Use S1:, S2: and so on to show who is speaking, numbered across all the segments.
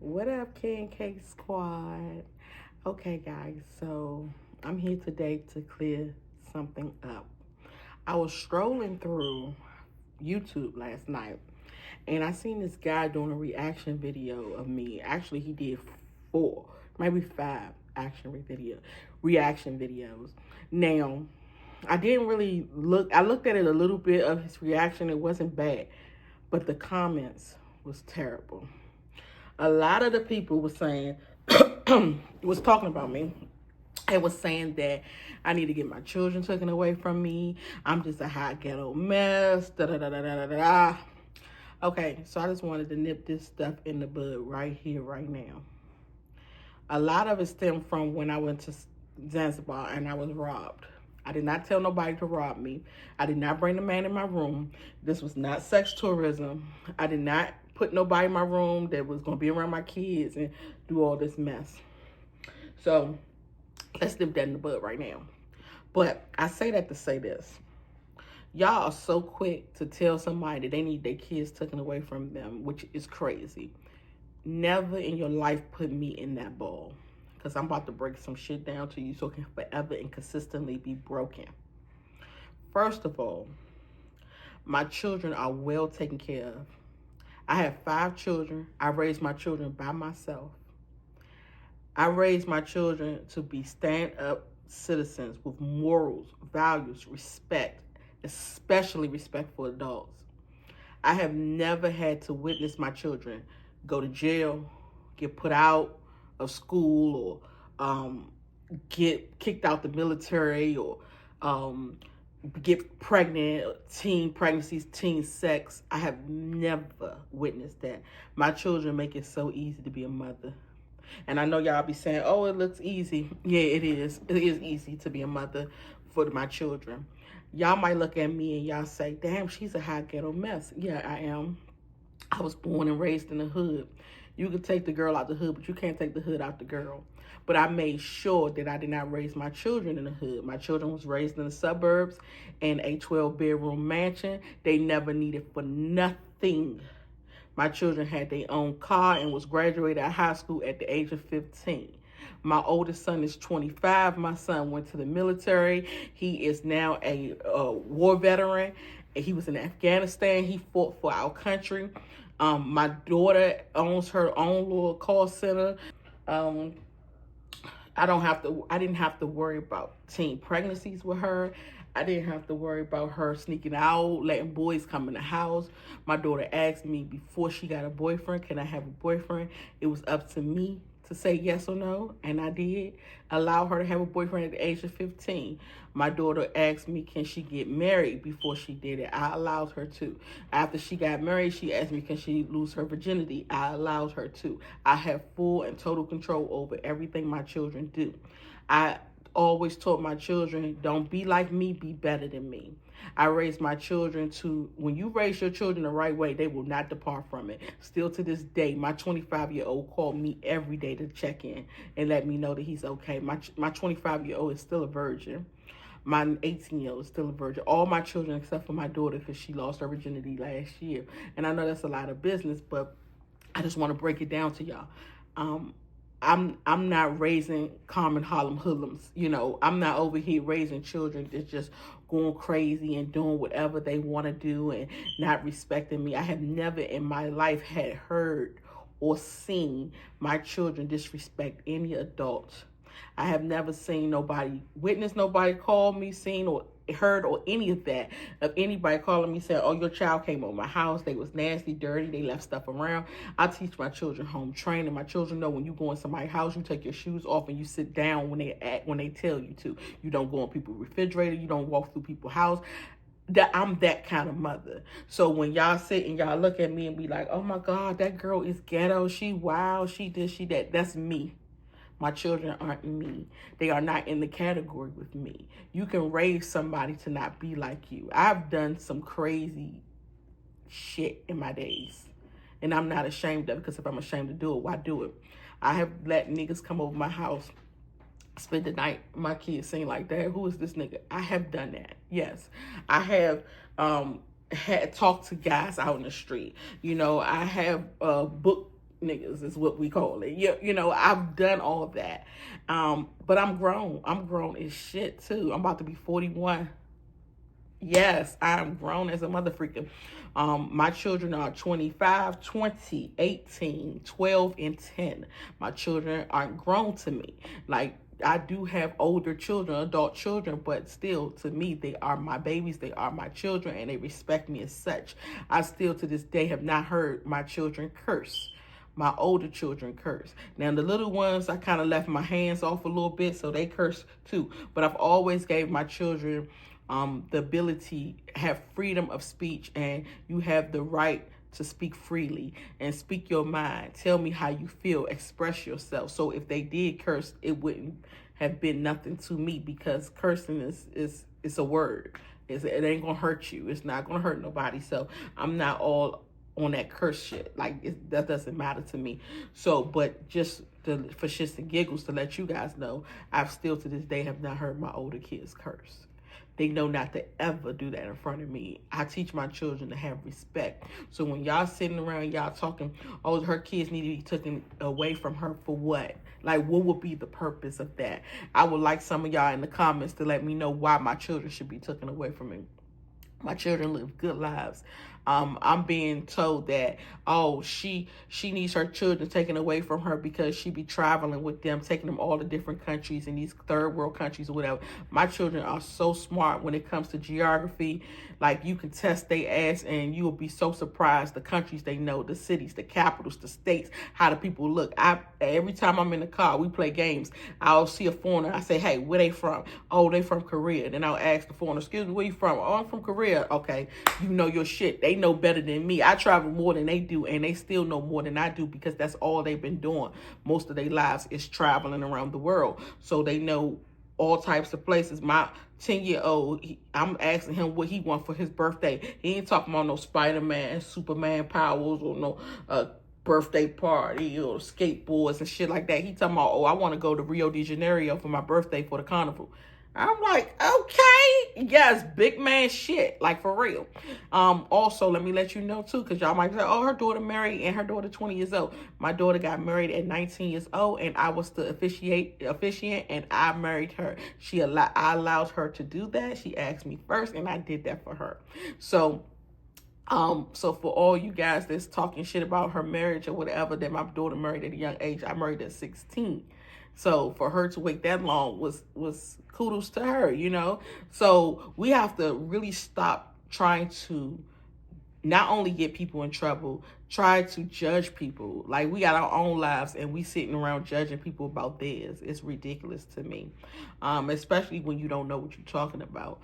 S1: What up, King Cake Squad? Okay, guys, so I'm here today to clear something up. I was strolling through YouTube last night and I seen this guy doing a reaction video of me. Actually, he did four, maybe five reaction videos. Now, I didn't really look, I looked at it a little bit of his reaction. It wasn't bad, but the comments was terrible. A lot of the people was saying, was talking about me. It was saying that I need to get my children taken away from me. I'm just a hot ghetto mess. Da da da da da da da. Okay, so I just wanted to nip this stuff in the bud right here, right now. A lot of it stemmed from when I went to Zanzibar and I was robbed. I did not tell nobody to rob me. I did not bring the man in my room. This was not sex tourism. I did not put nobody in my room that was going to be around my kids and do all this mess. So let's nip that in the bud right now. But I say that to say this. Y'all are so quick to tell somebody that they need their kids taken away from them, which is crazy. Never in your life put me in that ball, because I'm about to break some shit down to you so it can forever and consistently be broken. First of all, my children are well taken care of. I have 5 children. I raised my children by myself. I raised my children to be stand-up citizens with morals, values, respect, especially respect for adults. I have never had to witness my children go to jail, get put out of school, or get kicked out the military, or get pregnant, teen pregnancies, teen sex. I have never witnessed that. My children make it so easy to be a mother. And I know y'all be saying, oh, it looks easy. Yeah, it is. It is easy to be a mother for my children. Y'all might look at me and y'all say, damn, she's a hot ghetto mess. Yeah, I am. I was born and raised in the hood. You can take the girl out the hood, but you can't take the hood out the girl. But I made sure that I did not raise my children in the hood. My children was raised in the suburbs in a 12-bedroom mansion. They never needed for nothing. My children had their own car and was graduated at high school at the age of 15. My oldest son is 25. My son went to the military. He is now a war veteran. He was in Afghanistan. He fought for our country. My daughter owns her own little call center. I didn't have to worry about teen pregnancies with her. I didn't have to worry about her sneaking out, letting boys come in the house. My daughter asked me before she got a boyfriend, can I have a boyfriend? It was up to me to say yes or no, and I did allow her to have a boyfriend at the age of 15. My daughter asked me, can she get married before she did it? I allowed her to. After she got married, she asked me, can she lose her virginity? I allowed her to. I have full and total control over everything my children do. I always taught my children, don't be like me, be better than me. I raised my children to, when you raise your children the right way, they will not depart from it. Still to this day, my 25-year-old called me every day to check in and let me know that he's okay. My 25-year-old is still a virgin. My 18-year-old is still a virgin. All my children, except for my daughter, because she lost her virginity last year. And I know that's a lot of business, but I just want to break it down to y'all. I'm not raising common Harlem hoodlums. You know, I'm not over here raising children that's just going crazy and doing whatever they want to do and not respecting me. I have never in my life had heard or seen my children disrespect any adult. I have never seen nobody, witnessed nobody call me, seen or heard or any of that, of anybody calling me saying, oh, your child came over my house, they was nasty, dirty, they left stuff around. I teach my children home training. My children know when you go in somebody's house, you take your shoes off and you sit down when they tell you to. You don't go in people's refrigerator, you don't walk through people's house. That I'm that kind of mother. So when y'all sit and y'all look at me and be like, oh my God, that girl is ghetto, she wild, she this, she that, that's me. My children aren't me. They are not in the category with me. You can raise somebody to not be like you. I've done some crazy shit in my days. And I'm not ashamed of it, because if I'm ashamed to do it, why do it? I have let niggas come over my house, spend the night. My kids saying like, Dad, who is this nigga? I have done that. Yes. I have had talked to guys out in the street. You know, I have booked niggas is what we call it. You know, I've done all of that. But I'm grown. I'm grown as shit too. I'm about to be 41. Yes, I'm grown as a mother freaking. My children are 25, 20, 18, 12, and 10. My children aren't grown to me. Like, I do have older children, adult children, but still, to me, they are my babies, they are my children, and they respect me as such. I still, to this day, have not heard my children curse. My older children curse. Now, the little ones, I kind of left my hands off a little bit, so they curse too. But I've always gave my children the ability, have freedom of speech, and you have the right to speak freely and speak your mind. Tell me how you feel, express yourself. So if they did curse, it wouldn't have been nothing to me, because cursing is a word. It ain't gonna hurt you. It's not gonna hurt nobody. So I'm not all on that curse shit. Like, that doesn't matter to me. So, but just for shits and giggles, to let you guys know, I've still to this day have not heard my older kids curse. They know not to ever do that in front of me. I teach my children to have respect. So when y'all sitting around, y'all talking, oh, her kids need to be taken away from her for what? Like, what would be the purpose of that? I would like some of y'all in the comments to let me know why my children should be taken away from me. My children live good lives. I'm being told that, oh, she needs her children taken away from her because she be traveling with them, taking them all to different countries, in these third world countries or whatever. My children are so smart when it comes to geography. Like, you can test their ass and you will be so surprised the countries they know, the cities, the capitals, the states, how the people look. Every time I'm in the car, we play games, I'll see a foreigner. I say, hey, where they from? Oh, they from Korea. Then I'll ask the foreigner, excuse me, where you from? Oh, I'm from Korea. Okay, you know your shit. They know better than me. I travel more than they do, and they still know more than I do, because that's all they've been doing most of their lives, is traveling around the world. So they know all types of places. My 10-year-old, I'm asking him what he wants for his birthday. He ain't talking about no Spider-Man, Superman powers, or no birthday party or skateboards and shit like that. He talking about, oh, I want to go to Rio de Janeiro for my birthday for the carnival. I'm like, okay, yes, big man shit, like, for real. Also, let me let you know too, because y'all might say, oh, her daughter married and her daughter 20 years old. My daughter got married at 19 years old, and I was the officiant, and I married her. I allowed her to do that. She asked me first, and I did that for her. So for all you guys that's talking shit about her marriage or whatever, that my daughter married at a young age, I married at 16. So for her to wait that long was kudos to her, you know? So we have to really stop trying to not only get people in trouble, try to judge people. Like, we got our own lives and we sitting around judging people about theirs. It's ridiculous to me. Especially when you don't know what you're talking about.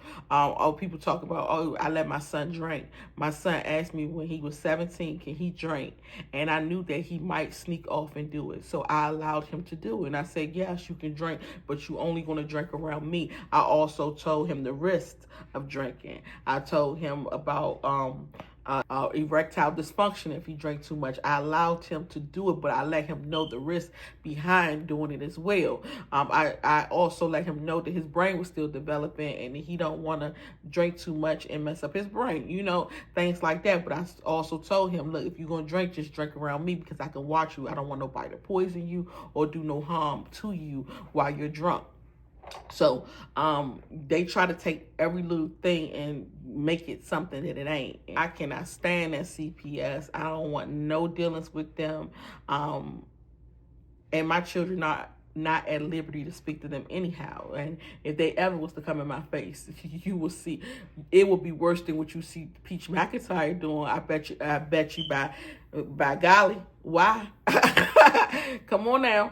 S1: People talk about, oh, I let my son drink. My son asked me when he was 17, can he drink? And I knew that he might sneak off and do it. So I allowed him to do it. And I said, yes, you can drink, but you only going to drink around me. I also told him the risk of drinking. I told him about erectile dysfunction if he drank too much. I allowed him to do it, but I let him know the risk behind doing it as well. I also let him know that his brain was still developing and he don't want to drink too much and mess up his brain, you know, things like that. But I also told him, look, if you're going to drink, just drink around me, because I can watch you. I don't want nobody to poison you or do no harm to you while you're drunk. So they try to take every little thing and make it something that it ain't. I cannot stand that CPS. I don't want no dealings with them. And my children are not at liberty to speak to them anyhow. And if they ever was to come in my face, you will see it will be worse than what you see Peach McIntyre doing. I bet you by golly. Why? Come on now.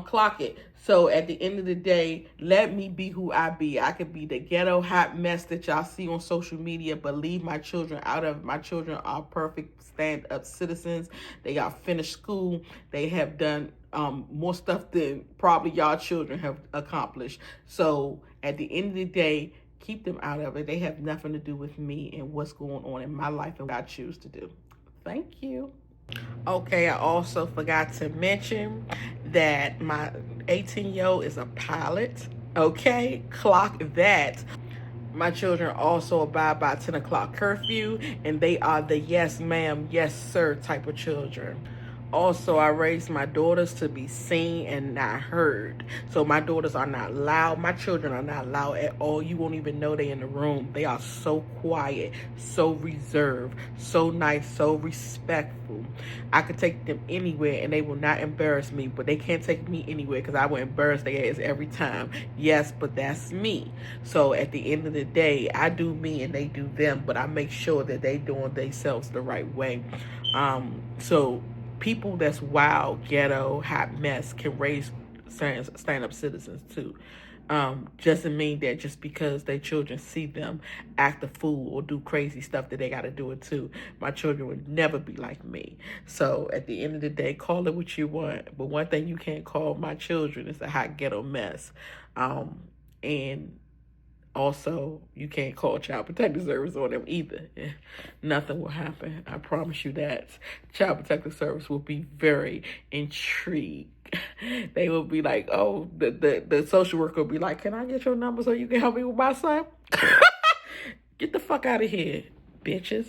S1: Clock it. So at the end of the day, let me be who I be. I could be the ghetto hot mess that y'all see on social media, but leave my children out of it. My children are perfect stand-up citizens. They got finished school. They have done more stuff than probably y'all children have accomplished. So at the end of the day, keep them out of it. They have nothing to do with me and what's going on in my life and what I choose to do. Thank you. Okay, I also forgot to mention that my 18-year-old is a pilot. Okay, clock that. My children also abide by 10 o'clock curfew, and they are the yes ma'am, yes sir type of children. Also, I raised my daughters to be seen and not heard. So my daughters are not loud. My children are not loud at all. You won't even know they in the room. They are so quiet, so reserved, so nice, so respectful. I could take them anywhere and they will not embarrass me, but they can't take me anywhere because I will embarrass their ass every time. Yes, but that's me. So at the end of the day, I do me and they do them, but I make sure that they doing themselves the right way. So people that's wild, ghetto, hot mess can raise stand-up citizens too. Doesn't mean that just because their children see them act a fool or do crazy stuff that they got to do it too. My children would never be like me. So at the end of the day, call it what you want. But one thing you can't call my children is a hot ghetto mess. And also, you can't call Child Protective Service on them either. Nothing will happen. I promise you that. Child Protective Service will be very intrigued. They will be like, oh, the social worker will be like, can I get your number so you can help me with my son? Get the fuck out of here, bitches.